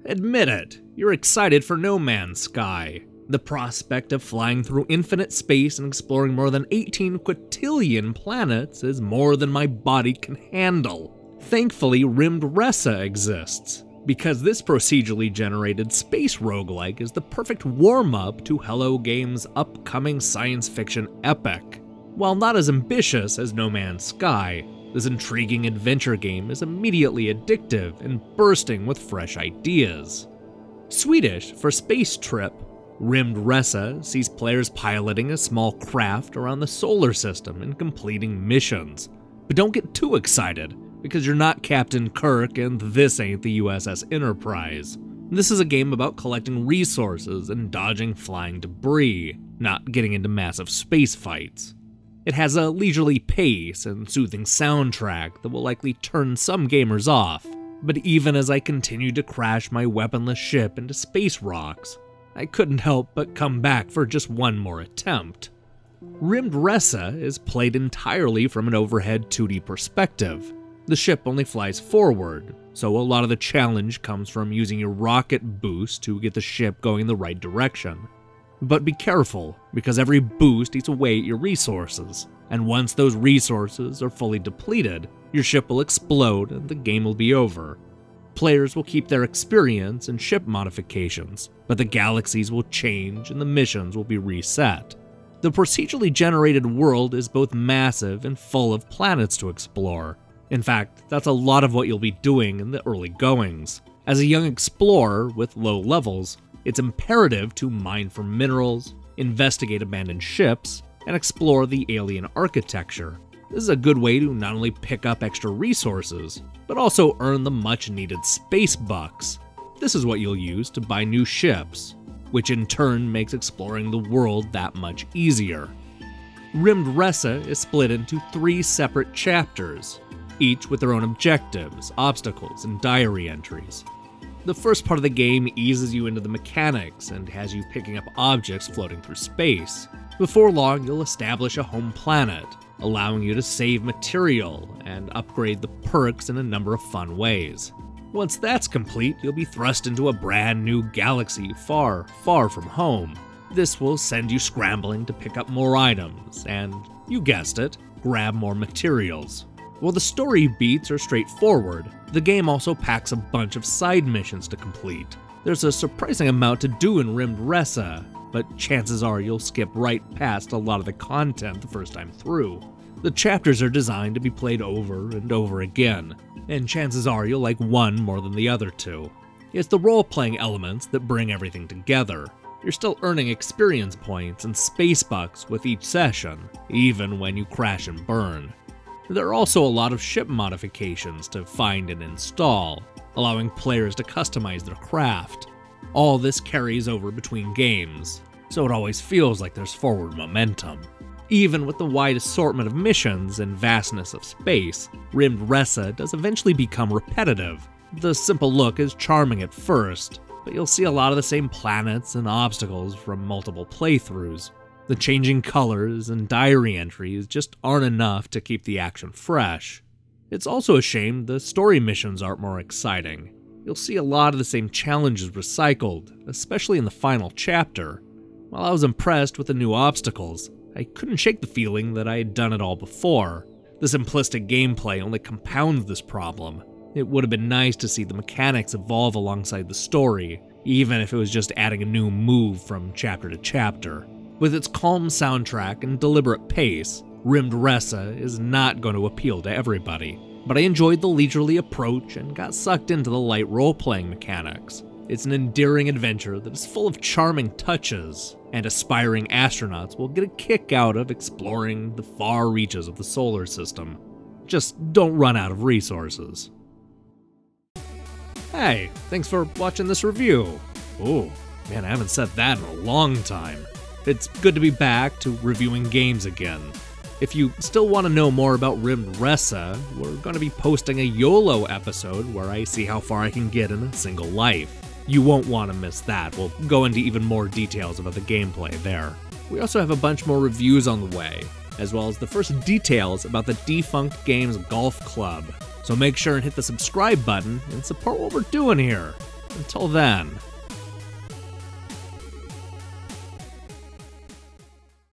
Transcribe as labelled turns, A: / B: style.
A: Admit it, you're excited for No Man's Sky. The prospect of flying through infinite space and exploring more than 18 quintillion planets is more than my body can handle. Thankfully, RymdResa exists, because this procedurally generated space roguelike is the perfect warm-up to Hello Games' upcoming science fiction epic. While not as ambitious as No Man's Sky, this intriguing adventure game is immediately addictive and bursting with fresh ideas. Swedish for space trip, RymdResa sees players piloting a small craft around the solar system and completing missions. But don't get too excited, because you're not Captain Kirk and this ain't the USS Enterprise. This is a game about collecting resources and dodging flying debris, not getting into massive space fights. It has a leisurely pace and soothing soundtrack that will likely turn some gamers off, but even as I continued to crash my weaponless ship into space rocks, I couldn't help but come back for just one more attempt. RymdResa is played entirely from an overhead 2D perspective. The ship only flies forward, so a lot of the challenge comes from using your rocket boost to get the ship going in the right direction. But be careful, because every boost eats away at your resources, and once those resources are fully depleted, your ship will explode and the game will be over. Players will keep their experience and ship modifications, but the galaxies will change and the missions will be reset. The procedurally generated world is both massive and full of planets to explore. In fact, that's a lot of what you'll be doing in the early goings. As a young explorer with low levels, it's imperative to mine for minerals, investigate abandoned ships, and explore the alien architecture. This is a good way to not only pick up extra resources, but also earn the much-needed space bucks. This is what you'll use to buy new ships, which in turn makes exploring the world that much easier. RymdResa is split into 3 separate chapters, each with their own objectives, obstacles, and diary entries. The first part of the game eases you into the mechanics and has you picking up objects floating through space. Before long, you'll establish a home planet, allowing you to save material and upgrade the perks in a number of fun ways. Once that's complete, you'll be thrust into a brand new galaxy far, far from home. This will send you scrambling to pick up more items and, you guessed it, grab more materials. While the story beats are straightforward, the game also packs a bunch of side missions to complete. There's a surprising amount to do in RymdResa, but chances are you'll skip right past a lot of the content the first time through. The chapters are designed to be played over and over again, and chances are you'll like one more than the other two. It's the role-playing elements that bring everything together. You're still earning experience points and space bucks with each session, even when you crash and burn. There are also a lot of ship modifications to find and install, allowing players to customize their craft. All this carries over between games, so it always feels like there's forward momentum. Even with the wide assortment of missions and vastness of space, RymdResa does eventually become repetitive. The simple look is charming at first, but you'll see a lot of the same planets and obstacles from multiple playthroughs. The changing colors and diary entries just aren't enough to keep the action fresh. It's also a shame the story missions aren't more exciting. You'll see a lot of the same challenges recycled, especially in the final chapter. While I was impressed with the new obstacles, I couldn't shake the feeling that I had done it all before. The simplistic gameplay only compounds this problem. It would have been nice to see the mechanics evolve alongside the story, even if it was just adding a new move from chapter to chapter. With its calm soundtrack and deliberate pace, RymdResa is not going to appeal to everybody, but I enjoyed the leisurely approach and got sucked into the light role-playing mechanics. It's an endearing adventure that is full of charming touches, and aspiring astronauts will get a kick out of exploring the far reaches of the solar system. Just don't run out of resources. Hey, thanks for watching this review. Oh, man, I haven't said that in a long time. It's good to be back to reviewing games again. If you still want to know more about RymdResa, we're going to be posting a YOLO episode where I see how far I can get in a single life. You won't want to miss that. We'll go into even more details about the gameplay there. We also have a bunch more reviews on the way, as well as the first details about the Defunct Games Golf Club. So make sure and hit the subscribe button and support what we're doing here. Until then.